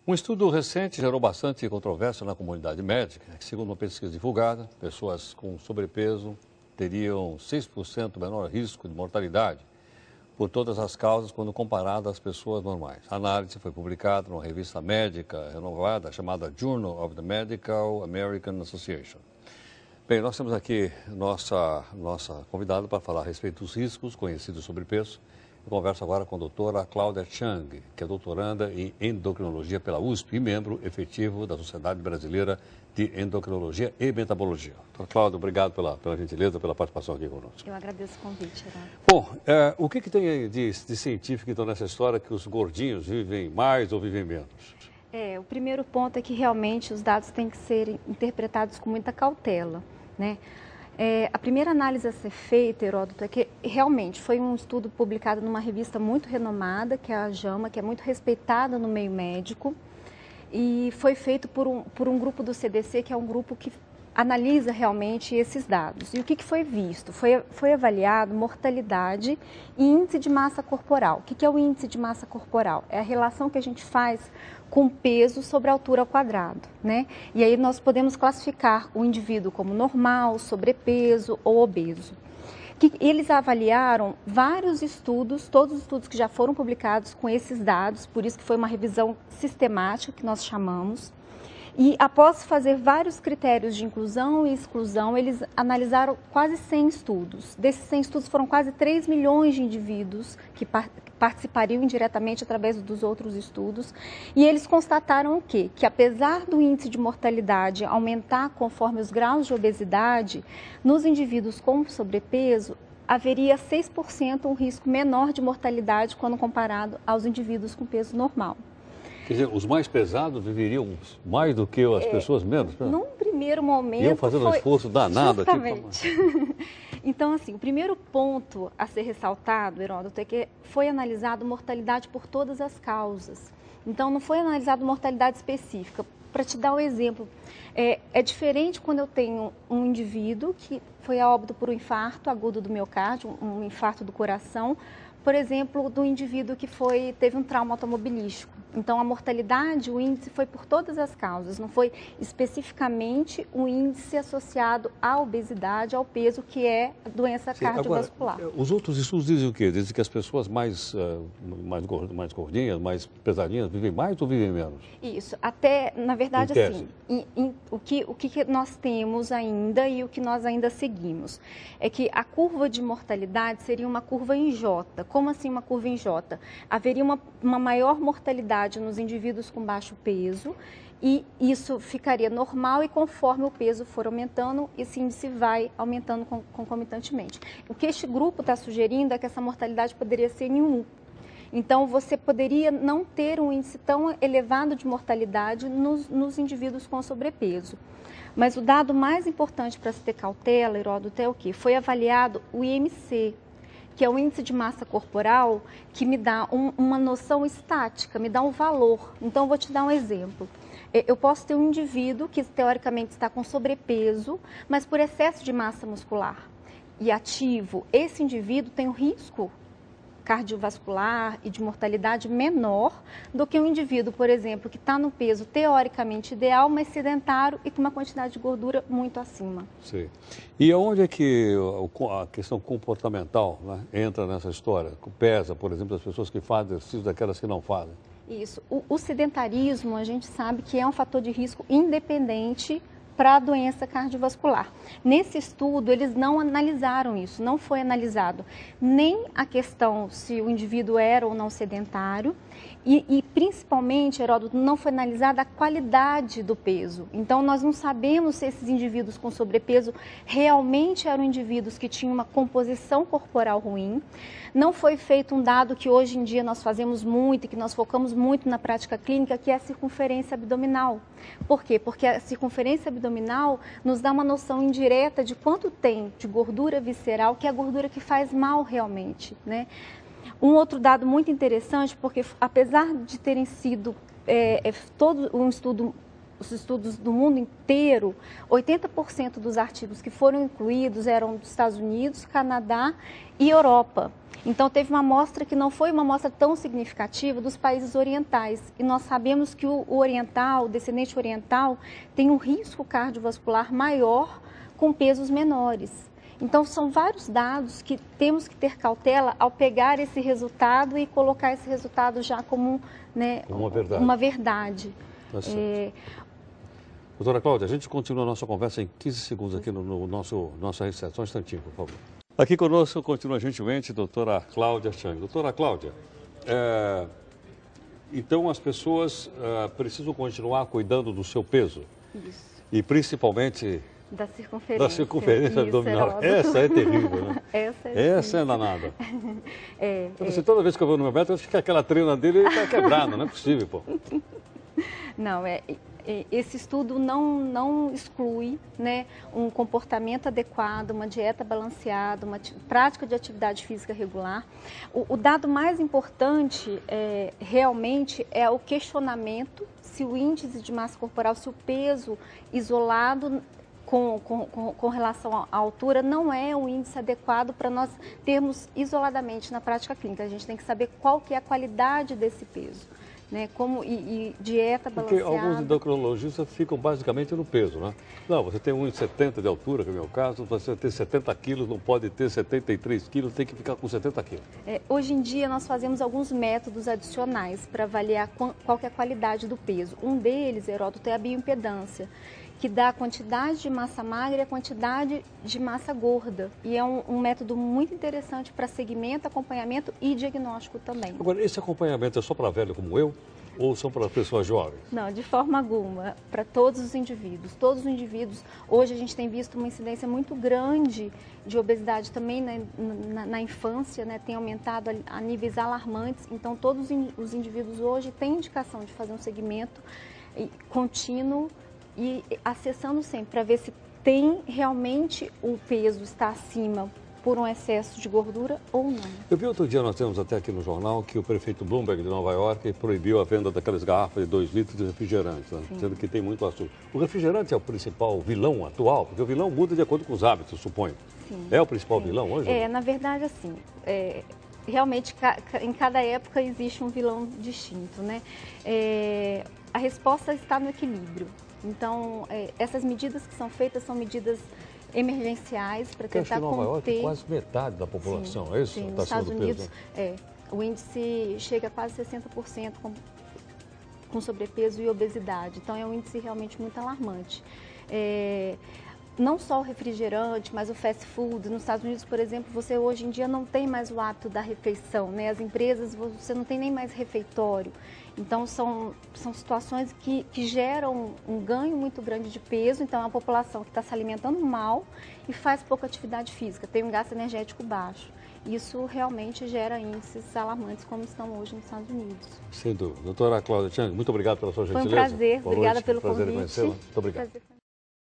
Um estudo recente gerou bastante controvérsia na comunidade médica. Segundo uma pesquisa divulgada, pessoas com sobrepeso teriam 6% menor risco de mortalidade por todas as causas quando comparado às pessoas normais. A análise foi publicada numa revista médica renovada chamada Journal of the Medical American Association. Bem, nós temos aqui nossa convidada para falar a respeito dos riscos conhecidos do sobrepeso. Eu converso agora com a doutora Cláudia Chang, que é doutoranda em endocrinologia pela USP e membro efetivo da Sociedade Brasileira de Endocrinologia e Metabologia. Doutora Cláudia, obrigado pela gentileza, pela participação aqui conosco. Eu agradeço o convite, Geraldo. Bom, o que tem de científico, então, nessa história que os gordinhos vivem mais ou vivem menos? O primeiro ponto é que realmente os dados têm que ser interpretados com muita cautela, né? A primeira análise a ser feita, Heródoto, é que realmente foi um estudo publicado numa revista muito renomada, que é a JAMA, que é muito respeitada no meio médico, e foi feito por um grupo do CDC, que é um grupo que analisa realmente esses dados. E o que foi visto? Foi avaliado mortalidade e índice de massa corporal. O que é o índice de massa corporal? É a relação que a gente faz com peso sobre a altura ao quadrado, né? E aí nós podemos classificar o indivíduo como normal, sobrepeso ou obeso. Eles avaliaram vários estudos, todos os estudos que já foram publicados com esses dados, por isso que foi uma revisão sistemática que nós chamamos. E após fazer vários critérios de inclusão e exclusão, eles analisaram quase 100 estudos. Desses 100 estudos foram quase 3 milhões de indivíduos que participariam indiretamente através dos outros estudos. E eles constataram o quê? Que apesar do índice de mortalidade aumentar conforme os graus de obesidade, nos indivíduos com sobrepeso, haveria 6% um risco menor de mortalidade quando comparado aos indivíduos com peso normal. Quer dizer, os mais pesados viveriam mais do que as pessoas menos? Né? Num primeiro momento. Iam fazendo um esforço danado justamente. Aqui. Então, assim, o primeiro ponto a ser ressaltado, Heródoto, é que foi analisado mortalidade por todas as causas. Então, não foi analisado mortalidade específica. Para te dar um exemplo, é diferente quando eu tenho um indivíduo que foi a óbito por um infarto agudo do miocárdio, um infarto do coração, por exemplo, do indivíduo que teve um trauma automobilístico. Então, a mortalidade, o índice foi por todas as causas, não foi especificamente o índice associado à obesidade, ao peso, que é a doença cardiovascular. Agora, os outros estudos dizem o quê? Dizem que as pessoas mais gordinhas, mais pesadinhas, vivem mais ou vivem menos? Isso, até, na verdade, assim, o que nós temos ainda e o que nós ainda seguimos é que a curva de mortalidade seria uma curva em J. Como assim uma curva em J? Haveria uma maior mortalidade nos indivíduos com baixo peso e isso ficaria normal e conforme o peso for aumentando, esse índice vai aumentando concomitantemente. O que este grupo está sugerindo é que essa mortalidade poderia ser em 1. Então, você poderia não ter um índice tão elevado de mortalidade nos indivíduos com sobrepeso. Mas o dado mais importante para se ter cautela, Heródoto, é o quê? Foi avaliado o IMC, que é o índice de massa corporal, que me dá uma noção estática, me dá um valor. Então, vou te dar um exemplo. Eu posso ter um indivíduo que, teoricamente, está com sobrepeso, mas por excesso de massa muscular e ativo, esse indivíduo tem um risco cardiovascular e de mortalidade menor do que um indivíduo, por exemplo, que está no peso teoricamente ideal, mas sedentário e com uma quantidade de gordura muito acima. Sim. E onde é que a questão comportamental, né, entra nessa história? Pesa, por exemplo, as pessoas que fazem exercício daquelas que não fazem? Isso. O sedentarismo, a gente sabe que é um fator de risco independente para a doença cardiovascular. Nesse estudo, eles não analisaram isso, não foi analisado nem a questão se o indivíduo era ou não sedentário e principalmente, Heródoto, não foi analisada a qualidade do peso. Então, nós não sabemos se esses indivíduos com sobrepeso realmente eram indivíduos que tinham uma composição corporal ruim. Não foi feito um dado que hoje em dia nós fazemos muito e que nós focamos muito na prática clínica, que é a circunferência abdominal. Por quê? Porque a circunferência abdominal nos dá uma noção indireta de quanto tem de gordura visceral, que é a gordura que faz mal realmente, né? Um outro dado muito interessante, porque apesar de terem sido todo um estudo os estudos do mundo inteiro, 80% dos artigos que foram incluídos eram dos Estados Unidos, Canadá e Europa. Então, teve uma amostra que não foi uma amostra tão significativa dos países orientais. E nós sabemos que o oriental, o descendente oriental, tem um risco cardiovascular maior com pesos menores. Então, são vários dados que temos que ter cautela ao pegar esse resultado e colocar esse resultado já como, né, uma verdade. Tá certo. Doutora Cláudia, a gente continua a nossa conversa em 15 segundos aqui no nossa recepção. Só um instantinho, por favor. Aqui conosco continua gentilmente a doutora Cláudia Chang. Doutora Cláudia, então as pessoas precisam continuar cuidando do seu peso? Isso. E principalmente da circunferência abdominal. Essa é terrível, né? Essa é danada. Então, toda vez que eu vou no meu médico, fica aquela trena dele está quebrada, não é possível, pô. Não, esse estudo não exclui, né, um comportamento adequado, uma dieta balanceada, uma prática de atividade física regular. O dado mais importante realmente é o questionamento se o índice de massa corporal, se o peso isolado com relação à altura não é um índice adequado para nós termos isoladamente na prática clínica. A gente tem que saber qual que é a qualidade desse peso. Né, e dieta balanceada. Porque alguns endocrinologistas ficam basicamente no peso, né? Não, você tem 1,70 de altura, que é o meu caso, você tem 70 quilos, não pode ter 73 quilos, tem que ficar com 70 quilos. Hoje em dia nós fazemos alguns métodos adicionais para avaliar qual que é a qualidade do peso. Um deles, Heródoto, é a bioimpedância, que dá a quantidade de massa magra e a quantidade de massa gorda. E é um método muito interessante para segmento, acompanhamento e diagnóstico também. Agora, esse acompanhamento é só para velho como eu ou são para pessoas jovens? Não, de forma alguma, para todos os indivíduos. Todos os indivíduos, hoje a gente tem visto uma incidência muito grande de obesidade também, né, na infância, né, tem aumentado a níveis alarmantes. Então, todos os indivíduos hoje têm indicação de fazer um segmento contínuo e acessando sempre para ver se tem realmente o peso está acima por um excesso de gordura ou não. Eu vi outro dia, nós temos até aqui no jornal, que o prefeito Bloomberg de Nova York proibiu a venda daquelas garrafas de 2 litros de refrigerante, né? Sendo que tem muito açúcar. O refrigerante é o principal vilão atual? Porque o vilão muda de acordo com os hábitos, suponho. Sim. É o principal vilão hoje? Na verdade, assim, realmente em cada época existe um vilão distinto, né? A resposta está no equilíbrio. Então, essas medidas que são feitas são medidas emergenciais para tentar conter... Nova York é quase metade da população, sim, é isso? Sim, nos Estados Unidos, o índice chega a quase 60% com sobrepeso e obesidade. Então, é um índice realmente muito alarmante. Não só o refrigerante, mas o fast food. Nos Estados Unidos, por exemplo, você hoje em dia não tem mais o hábito da refeição, né? As empresas, você não tem nem mais refeitório. Então, são situações que geram um ganho muito grande de peso. Então, é uma população que está se alimentando mal e faz pouca atividade física, tem um gasto energético baixo. Isso realmente gera índices alarmantes, como estão hoje nos Estados Unidos. Sem dúvida. Doutora Cláudia Chang, muito obrigado pela sua gentileza. Foi um prazer. Obrigada pelo convite. Prazer em conhecê-la. Muito obrigado.